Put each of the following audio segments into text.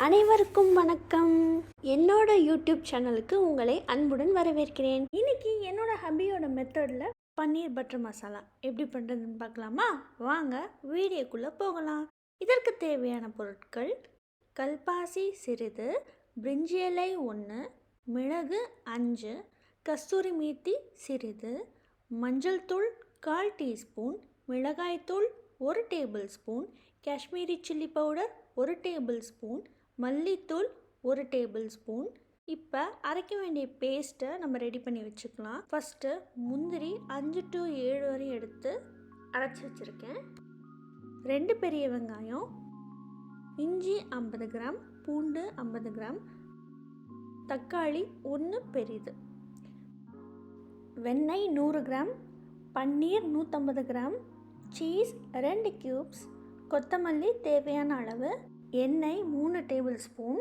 அனைவருக்கும் வணக்கம். என்னோட யூடியூப் சேனலுக்கு உங்களை அன்புடன் வரவேற்கிறேன். இன்னைக்கு என்னோட ஹபியோட மெத்தடில் பன்னீர் பட்டர் மசாலா எப்படி பண்ணுறதுன்னு பார்க்கலாமா? வாங்க வீடியோக்குள்ளே போகலாம். இதற்கு தேவையான பொருட்கள்: கல்பாசி சிறிது, பிரிஞ்சி இலை 1, மிளகு 5, கஸ்தூரி மேத்தி சிறிது, மஞ்சள் தூள் 1/4 டீஸ்பூன், மிளகாய்த்தூள் 1 table spoon, Kashmiri chilli powder 1 table spoon, மல்லித்தூள் 1 டேபிள் ஸ்பூன். இப்போ அரைக்க வேண்டிய பேஸ்ட்டை நம்ம ரெடி பண்ணி வச்சுக்கலாம். ஃபஸ்ட்டு முந்திரி 5 to 7 வரை எடுத்து அரைச்சி வச்சுருக்கேன். 2 பெரிய வெங்காயம், இஞ்சி 50 கிராம், பூண்டு 50 கிராம், தக்காளி 1 பெரிது, வெண்ணெய் 100 கிராம், பன்னீர் 150 கிராம், சீஸ் 2 க்யூப்ஸ், கொத்தமல்லி தேவையான அளவு, எண்ணெய் 3 டேபிள் ஸ்பூன்,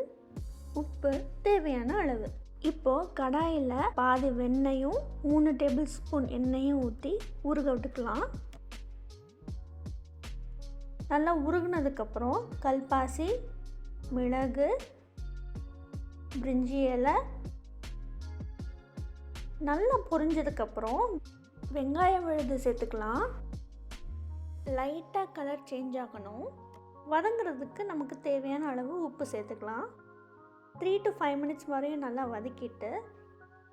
உப்பு தேவையான அளவு. இப்போது கடாயில் பாதி வெண்ணெயும் 3 டேபிள் ஸ்பூன் எண்ணெயும் ஊற்றி உருக விட்டுக்கலாம். நல்லா உருகுனதுக்கப்புறம் கல்பாசி, மிளகு, பிரிஞ்சி இலை நல்லா பொரிஞ்சதுக்கப்புறம் வெங்காயம் விழுது சேர்த்துக்கலாம். லைட்டாக கலர் சேஞ்ச் ஆகணும். வதங்கிறதுக்கு நமக்கு தேவையான அளவு உப்பு சேர்த்துக்கலாம். 3 to 5 மினிட்ஸ் வரையும் நல்லா வதக்கிட்டு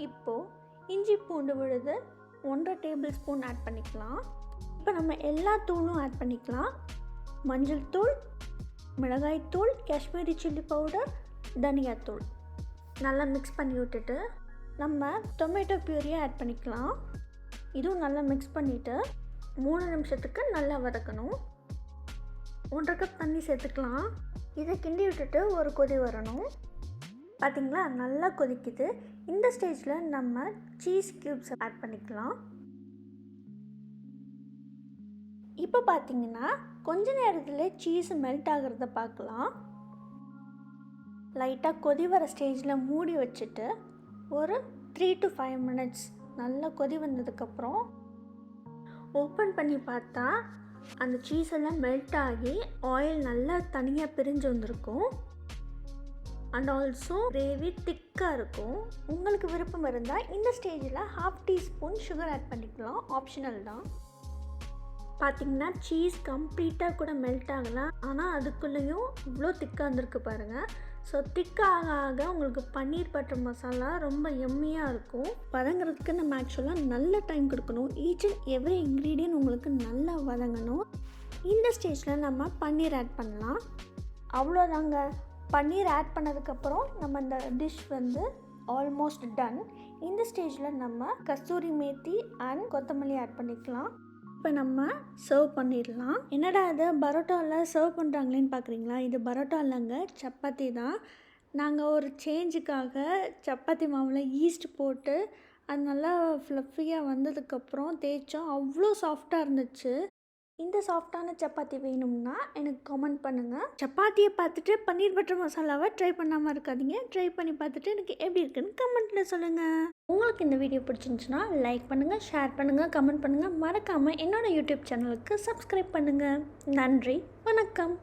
இப்போது இஞ்சி பூண்டு விழுது 1/2 டேபிள் ஸ்பூன் ஆட் பண்ணிக்கலாம். இப்போ நம்ம எல்லா தூளும் ஆட் பண்ணிக்கலாம். மஞ்சள் தூள், மிளகாய்த்தூள், காஷ்மீரி சில்லி பவுடர், தனியாத்தூள் நல்லா மிக்ஸ் பண்ணி விட்டுட்டு நம்ம டொமேட்டோ பியூரியை ஆட் பண்ணிக்கலாம். இதுவும் நல்லா மிக்ஸ் பண்ணிவிட்டு 3 நிமிஷத்துக்கு நல்லா வதக்கணும். 1/2 கப் தண்ணி சேர்த்துக்கலாம். இதை கிண்டி விட்டுட்டு ஒரு கொதி வரணும். பார்த்திங்களா, நல்லா கொதிக்குது. இந்த ஸ்டேஜில் நம்ம சீஸ் க்யூப்ஸ் ஆட் பண்ணிக்கலாம். இப்போ பார்த்திங்கன்னா கொஞ்ச நேரத்தில் சீஸ் மெல்ட் ஆகிறத பார்க்கலாம். லைட்டாக கொதி வர ஸ்டேஜில் மூடி வச்சுட்டு ஒரு 3 to 5 மினிட்ஸ் நல்லா கொதி வந்ததுக்கப்புறம் ஓப்பன் பண்ணி பார்த்தா அந்த சீஸ் எல்லாம் மெல்ட் ஆகி ஆயில் நல்லா தனியாக பிரிஞ்சு வந்திருக்கும். அண்ட் ஆல்சோ கிரேவி திக்காக இருக்கும். உங்களுக்கு விருப்பம் இருந்தால் இந்த ஸ்டேஜில் 1/2 டீஸ்பூன் சுகர் ஆட் பண்ணிக்கலாம், ஆப்ஷனல் தான். பார்த்திங்கன்னா சீஸ் கம்ப்ளீட்டாக கூட மெல்ட் ஆகலாம், ஆனால் அதுக்குள்ளேயும் இவ்வளோ திக்காக இருந்திருக்கு பாருங்கள். ஸோ திக்காக ஆக உங்களுக்கு பன்னீர் பட்டர் மசாலா ரொம்ப எம்மியாக இருக்கும். வதங்கிறதுக்கு நம்ம ஆக்சுவலாக நல்ல டைம் கொடுக்கணும். ஈச் அண்ட் எவ்ரி இன்க்ரீடியன்ட் உங்களுக்கு நல்லா வதங்கணும். இந்த ஸ்டேஜில் நம்ம பன்னீர் ஆட் பண்ணலாம். அவ்வளோதாங்க. பன்னீர் ஆட் பண்ணதுக்கப்புறம் நம்ம இந்த டிஷ் ஆல்மோஸ்ட் டன். இந்த ஸ்டேஜில் நம்ம கஸ்தூரி மேத்தி அண்ட் கொத்தமல்லி ஆட் பண்ணிக்கலாம். இப்போ நம்ம சர்வ் பண்ணிடலாம். என்னடா அது பரோட்டாவில் சர்வ் பண்ணுறாங்களேன்னு பார்க்குறீங்களா? இது பரோட்டா இல்லைங்க, சப்பாத்தி தான். நாங்கள் ஒரு சேஞ்சுக்காக சப்பாத்தி மாவில் ஈஸ்ட் போட்டு அது நல்லா ஃப்ளஃபியாக வந்ததுக்கப்புறம் தேய்ச்சோம். அவ்வளோ சாஃப்டாக இருந்துச்சு. இந்த சாஃப்டான சப்பாத்தி வேணும்னா எனக்கு கமெண்ட் பண்ணுங்கள். சப்பாத்தியை பார்த்துட்டு பன்னீர் பட்டர் மசாலாவை ட்ரை பண்ணாமல் இருக்காதீங்க. ட்ரை பண்ணி பார்த்துட்டு எனக்கு எப்படி இருக்குன்னு கமெண்ட்டில் சொல்லுங்கள். உங்களுக்கு இந்த வீடியோ பிடிச்சிருந்துச்சுன்னா லைக் பண்ணுங்கள், ஷேர் பண்ணுங்கள், கமெண்ட் பண்ணுங்கள். மறக்காமல் என்னோடய யூடியூப் சேனலுக்கு சப்ஸ்கிரைப் பண்ணுங்கள். நன்றி, வணக்கம்.